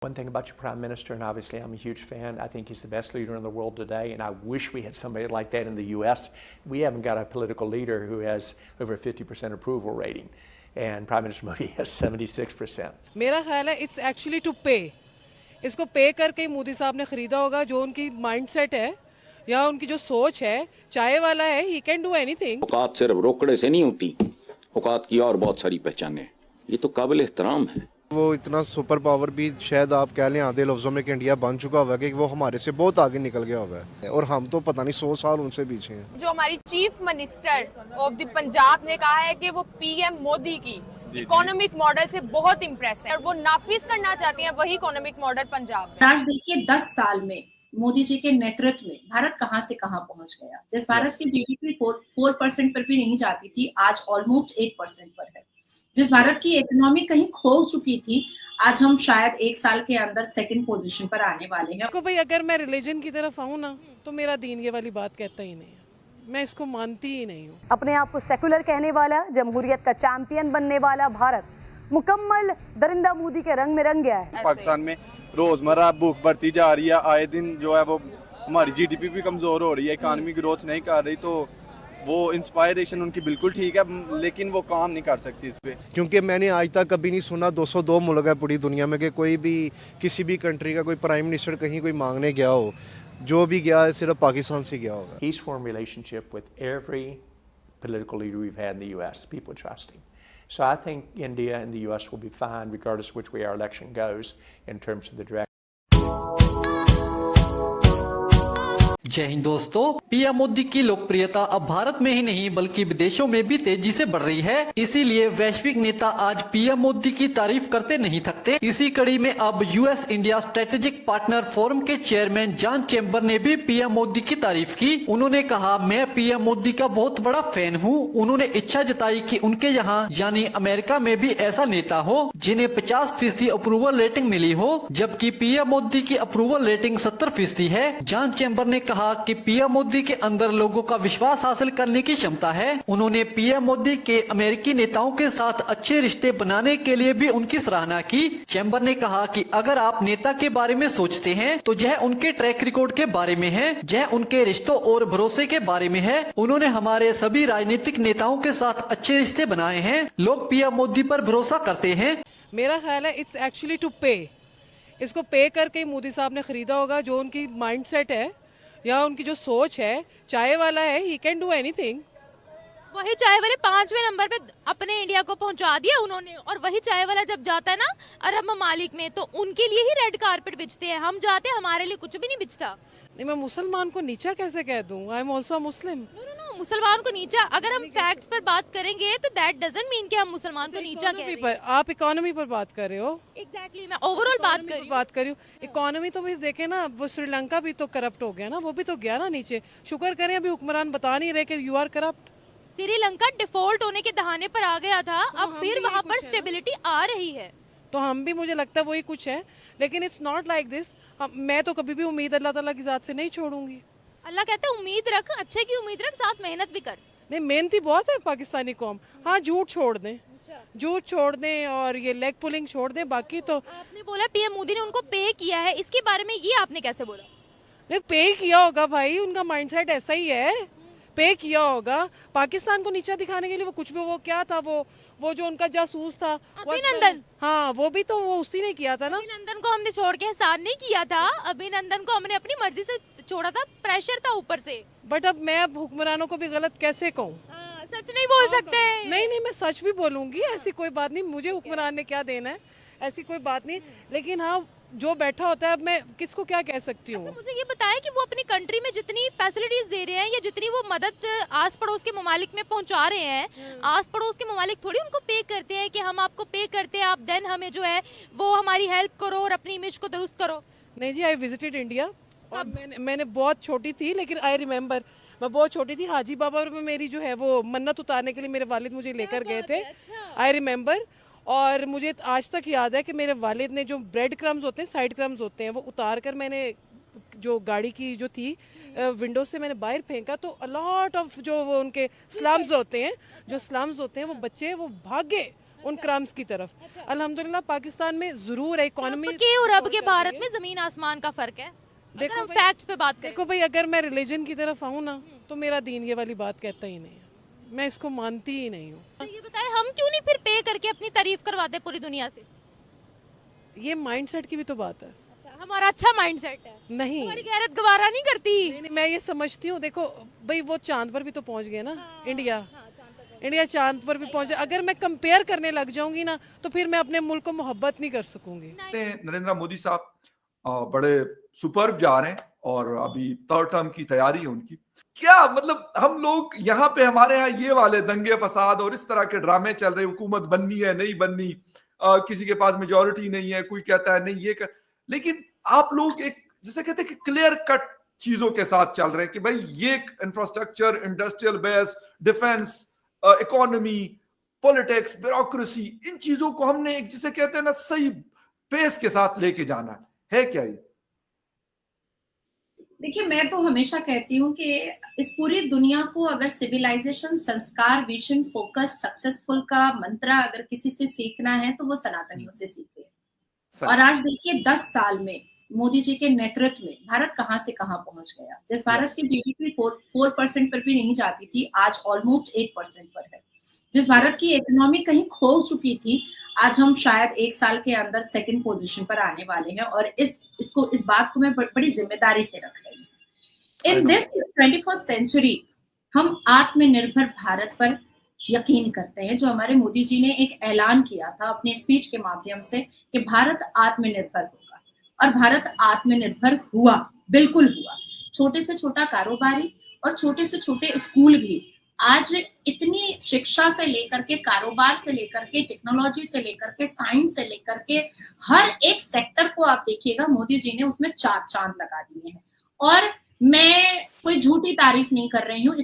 One thing about your prime minister, and obviously I'm a huge fan, I think he's the best leader in the world today, and I wish we had somebody like that in the U.S. We haven't got a political leader who has over a 50% approval rating, and Prime Minister Modi has 76%. मेरा ख्याल है it's actually to पे, इसको पे करके ही मोदी साहब ने खरीदा होगा। जो उनकी माइंडसेट है या उनकी जो सोच है, चाय वाला है, ही कैन डू एनीथिंग। औकात सिर्फ रोकड़े से नहीं होती, औकात की और बहुत सारी पहचानें, ये तो काबिल एहतराम है। वो इतना सुपर पावर भी शायद आप कह लें आधे लफ्जों में कि इंडिया बन चुका हुआ है कि वो हमारे से बहुत आगे निकल गया हुआ है, और हम तो पता नहीं 100 साल उनसे पीछे हैं। जो हमारी chief minister of the Punjab ने कहा है कि वो पीएम मोदी की इकोनॉमिक मॉडल से बहुत इम्प्रेस है और वो नाफिज करना चाहती हैं वही इकोनॉमिक मॉडल पंजाब में। आज देखिए 10 साल में मोदी जी के नेतृत्व में भारत कहां से कहां पहुंच गया। जिस भारत की जीडीपी 4% पर भी नहीं जाती थी, आज ऑलमोस्ट 8% पर है। जिस भारत की इकोनॉमी कहीं खो चुकी थी, आज हम शायद 1 साल के अंदर सेकंड पोजीशन पर आने वाले हैं। को भाई अगर मैं रिलीजन की तरफ आऊँ ना, तो मेरा दीन ये वाली बात कहता ही नहीं है, मैं इसको मानती ही नहीं हूँ। अपने आप को सेकुलर कहने वाला, जमहूरियत का चैंपियन बनने वाला भारत मुकम्मल दरिंदा मोदी के रंग में रंग गया है। पाकिस्तान में रोजमर्रा भूख बढ़ती जा रही है, आए दिन जो है वो हमारी जीडीपी भी कमजोर हो रही है, इकोनॉमी ग्रोथ नहीं कर रही, तो वो इंस्पायरेशन उनकी बिल्कुल ठीक है, लेकिन वो काम नहीं कर सकती इस पे। क्योंकि मैंने आज तक कभी नहीं सुना 202 मुल्क है पूरी दुनिया में कि कोई भी किसी भी कंट्री का कोई प्राइम मिनिस्टर कहीं कोई मांगने गया हो, जो भी गया है सिर्फ पाकिस्तान से गया होगा। He's formed relationship with every political leader we've had in the U.S. People trust him. So I think India and the U.S. will be fine regardless of which way our election goes in terms of the direction. जय हिंद दोस्तों, PM Modi की लोकप्रियता अब भारत में ही नहीं बल्कि विदेशों में भी तेजी से बढ़ रही है। इसीलिए वैश्विक नेता आज पीएम मोदी की तारीफ करते नहीं थकते। इसी कड़ी में अब US India strategic partner forum के चेयरमैन जॉन चेम्बर ने भी पीएम मोदी की तारीफ की। उन्होंने कहा, मैं पीएम मोदी का बहुत बड़ा फैन हूँ। उन्होंने इच्छा जताई कि उनके यहाँ यानी अमेरिका में भी ऐसा नेता हो जिन्हें 50% अप्रूवल रेटिंग मिली हो, जबकि पीएम मोदी की अप्रूवल रेटिंग 70% है। जॉन चेम्बर ने कहा कि पीएम मोदी के अंदर लोगों का विश्वास हासिल करने की क्षमता है। उन्होंने पीएम मोदी के अमेरिकी नेताओं के साथ अच्छे रिश्ते बनाने के लिए भी उनकी सराहना की। चेम्बर ने कहा कि अगर आप नेता के बारे में सोचते हैं तो यह उनके ट्रैक रिकॉर्ड के बारे में है, यह उनके रिश्तों और भरोसे के बारे में है। उन्होंने हमारे सभी राजनीतिक नेताओं के साथ अच्छे रिश्ते बनाए हैं। लोग पीएम मोदी पर भरोसा करते हैं। मेरा ख्याल है इट्स एक्चुअली टू पे, इसको पे करके ही मोदी साहब ने खरीदा होगा। जो उनकी माइंडसेट है या उनकी जो सोच है, चाय वाला है, ही कैन डू एनीथिंग। वही चाय वाले 5वें नंबर पे अपने इंडिया को पहुंचा दिया उन्होंने, और वही चाय वाला जब जाता है ना अरब ममालिक में तो उनके लिए ही रेड कारपेट बिछते हैं। हम जाते हैं, हमारे लिए कुछ भी नहीं बिछता। नहीं, मैं मुसलमान को नीचा कैसे कह दूं? आई एम ऑल्सो मुस्लिम। मुसलमान को नीचा, अगर हम फैक्ट्स पर बात करेंगे तो दैट डजंट मीन कि हम मुसलमान को नीचा कह रहे हैं। आप इकोनॉमी पर बात कर रहे हो। एग्जैक्टली, मैं ओवरऑल बात कर रही हूँ। इकोनॉमी तो भी देखे ना, वो श्रीलंका भी तो करप्ट हो गया ना, वो भी तो गया ना नीचे। शुक्र करें अभी हुक्मरान बता नहीं रहे कि you are corrupt. Sri Lanka default होने के दहाने पर आ गया था, अब फिर वहाँ पर स्टेबिलिटी आ रही है। तो हम भी, मुझे लगता है वही कुछ है, लेकिन इट्स नॉट लाइक दिस। मैं तो कभी भी उम्मीद अल्लाह ताला की जात से नहीं छोड़ूंगी। अल्लाह कहता है उम्मीद रख, अच्छे की उम्मीद रख, साथ मेहनत भी कर। नहीं, मेहनती बहुत है पाकिस्तानी कौम। हाँ, झूठ छोड़ दें, झूठ छोड़ दें और ये लेग पुलिंग छोड़ दें। बाकी तो आपने बोला पीएम मोदी ने उनको पे किया है, इसके बारे में ये आपने कैसे बोला? नहीं, पे किया होगा भाई, उनका माइंडसेट ऐसा ही है, पे किया होगा। पाकिस्तान को नीचा दिखाने के लिए वो कुछ भी, वो क्या था, वो जो उनका जासूस था अभिनंदन, हाँ, वो भी तो वो उसी ने किया था ना। अभिनंदन को हमने छोड़ के एहसान नहीं किया था, अभिनंदन को हमने अपनी मर्जी से छोड़ा था, प्रेशर था ऊपर से। बट अब मैं हुक्मरानों को भी गलत कैसे कहूँ? सच नहीं बोल सकते। नहीं, मैं सच भी बोलूंगी, ऐसी कोई बात नहीं। मुझे हुक्मरान ने क्या देना है, ऐसी कोई बात नहीं। लेकिन हाँ, जो बैठा होता है, अब मैं किसको क्या कह सकती हूँ? अच्छा, मुझे ये बताएं कि वो अपनी कंट्री में जितनी फैसिलिटीज दे रहे हैं या जितनी वो मदद आस पड़ोस के ममालिक में पहुंचा रहे हैं, आस पड़ोस के ममालिक थोड़ी उनको पे करते हैं कि हम आपको पे करते हैं, आप देन हमें जो है वो हमारी हेल्प करो और अपनी इमेज को दुरुस्त करो। नहीं जी, आई विजिटेड इंडिया और मैंने बहुत छोटी थी, लेकिन आई रिमेम्बर, मैं बहुत छोटी थी, हाजी बाबा में मेरी जो है वो मन्नत उतारने के लिए मेरे वालिद मुझे लेकर गए थे। आई रिमेम्बर, और मुझे आज तक याद है कि मेरे वालिद ने जो ब्रेड क्रम्स होते हैं, साइड क्रम्स होते हैं, वो उतार कर मैंने जो गाड़ी की जो थी विंडो से मैंने बाहर फेंका, तो अलॉट ऑफ जो वो उनके स्लम्स होते हैं, वो बच्चे वो भाग गए, उन क्राम्स की तरफ। अल्हम्दुलिल्लाह पाकिस्तान में ज़रूर है इकोनॉमी के और अब के भारत में जमीन आसमान का फर्क है। अगर हम फैक्ट्स पे बात करें, देखो भाई, अगर मैं रिलीजन की तरफ आऊँ ना तो मेरा दीन ये वाली बात कहता ही नहीं है, मैं इसको मानती ही नहीं हूँ। तो ये बताएं हम क्यों नहीं फिर पे करके अपनी तारीफ करवाते पूरी दुनिया से? ये माइंडसेट की भी तो बात है। अच्छा, हमारा अच्छा माइंडसेट है, नहीं, हमारी गैरत गवारा नहीं करती। नहीं, मैं ये समझती हूँ, देखो भाई वो चांद पर भी तो पहुंच गए ना। इंडिया चांद पर भी पहुंचे। अगर मैं कंपेयर करने लग जाऊंगी ना तो फिर मैं अपने मुल्क को मोहब्बत नहीं कर सकूंगी। नरेंद्र मोदी साहब बड़े सुपर्ब जा रहे हैं और अभी 3rd टर्म की तैयारी है उनकी। क्या मतलब हम लोग यहाँ पे, हमारे यहाँ ये वाले दंगे फसाद और इस तरह के ड्रामे चल रहे, हुकूमत बननी है नहीं बननी, किसी के पास मेजोरिटी नहीं है, कोई कहता है नहीं ये कर, लेकिन आप लोग एक जैसे कहते हैं कि क्लियर कट चीजों के साथ चल रहे हैं कि भाई ये infrastructure, industrial base, defence, economy, politics, bureaucracy, इन चीजों को हमने एक जिसे कहते हैं ना सही पेस के साथ लेके जाना है क्या ये? देखिए, मैं तो हमेशा कहती हूँ कि इस पूरी दुनिया को अगर सिविलाइजेशन, संस्कार, विजन, फोकस, सक्सेसफुल का मंत्र अगर किसी से सीखना है तो वो सनातनियों से सीखे। और आज देखिए 10 साल में मोदी जी के नेतृत्व में भारत कहां से कहां पहुंच गया। जिस भारत की जीडीपी 4% पर भी नहीं जाती थी, आज ऑलमोस्ट 8% पर है। जिस भारत की इकोनॉमी कहीं खो चुकी थी, आज हम शायद 1 साल के अंदर 2nd पोजीशन पर आने वाले हैं। और इस बात को मैं बड़ी जिम्मेदारी से रख रही हूँ। इन दिस 21st सेंचुरी हम आत्मनिर्भर भारत पर यकीन करते हैं, जो हमारे मोदी जी ने एक ऐलान किया था अपने स्पीच के माध्यम से कि भारत आत्मनिर्भर होगा, और भारत आत्मनिर्भर हुआ, बिल्कुल हुआ। छोटे से छोटा कारोबारी और छोटे से छोटे स्कूल भी आज इतनी शिक्षा से लेकर के, कारोबार से लेकर के, टेक्नोलॉजी से लेकर के, साइंस से लेकर के, हर एक सेक्टर को आप देखिएगा मोदी जी ने उसमें 4 चांद लगा दिए हैं। और मैं कोई झूठी तारीफ नहीं कर रही हूँ,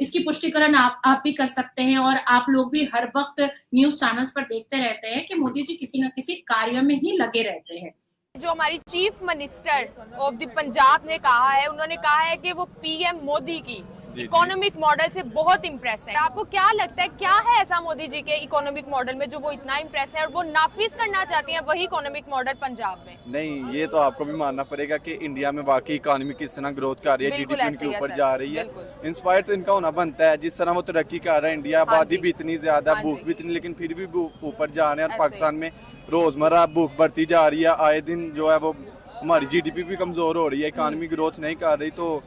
इसकी पुष्टिकरण आप भी कर सकते हैं। और आप लोग भी हर वक्त न्यूज चैनल्स पर देखते रहते हैं कि मोदी जी किसी न किसी कार्य में ही लगे रहते हैं। जो हमारी chief minister of the Punjab ने कहा है, उन्होंने कहा है कि वो पीएम मोदी की इकोनॉमिक मॉडल से बहुत इम्प्रेस है। आपको क्या लगता है, क्या है ऐसा मोदी जी के इकोनॉमिक मॉडल में जो वो इतना इम्प्रेस है और वो नाफिज करना चाहती हैं वही इकोनॉमिक मॉडल पंजाब में? नहीं, ये तो आपको भी मानना पड़ेगा कि इंडिया में वाकई इकोनॉमी किस तरह ग्रोथ कर रही है, जीडीपी इनके ऊपर जा रही है। इंस्पायर तो इनका होना बनता है, जिस तरह वो तरक्की कर रहा है। इंडिया आबादी भी इतनी ज्यादा, भूख भी इतनी, लेकिन फिर भी ऊपर जा रहे हैं। और पाकिस्तान में रोजमर्रा भूख बढ़ती जा रही है, आए दिन जो है वो हमारी जीडीपी भी कमजोर हो रही है, इकोनॉमी ग्रोथ नहीं कर रही। तो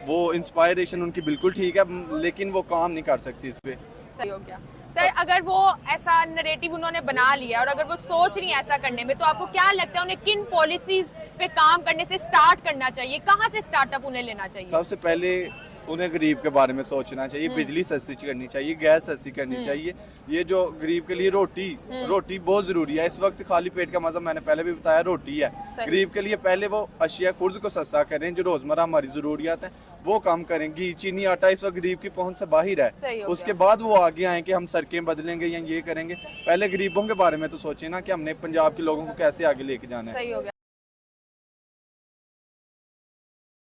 वो इंस्पायरेशन उनकी बिल्कुल ठीक है, लेकिन वो काम नहीं कर सकती इस पे। सही हो गया सर। अगर वो ऐसा नैरेटिव उन्होंने बना लिया और अगर वो सोच रही है ऐसा करने में, तो आपको क्या लगता है उन्हें किन पॉलिसीज पे काम करने से स्टार्ट करना चाहिए? कहाँ से स्टार्टअप उन्हें लेना चाहिए? सबसे पहले उन्हें गरीब के बारे में सोचना चाहिए, बिजली सस्ती करनी चाहिए, गैस सस्ती करनी चाहिए। ये जो गरीब के लिए रोटी बहुत जरूरी है इस वक्त। खाली पेट का मजा, मैंने पहले भी बताया, रोटी है। गरीब के लिए पहले वो अशिया खुर्द को सस्ता करें, जो रोजमर्रा हमारी जरूरियात है वो काम करेंगी। चीनी, आटा इस वक्त गरीब की पहुंच से बाहर है। उसके बाद वो आगे आए कि हम सड़कें बदलेंगे या ये करेंगे। पहले गरीबों के बारे में तो सोचे ना कि हमने पंजाब के लोगों को कैसे आगे लेके जाना है।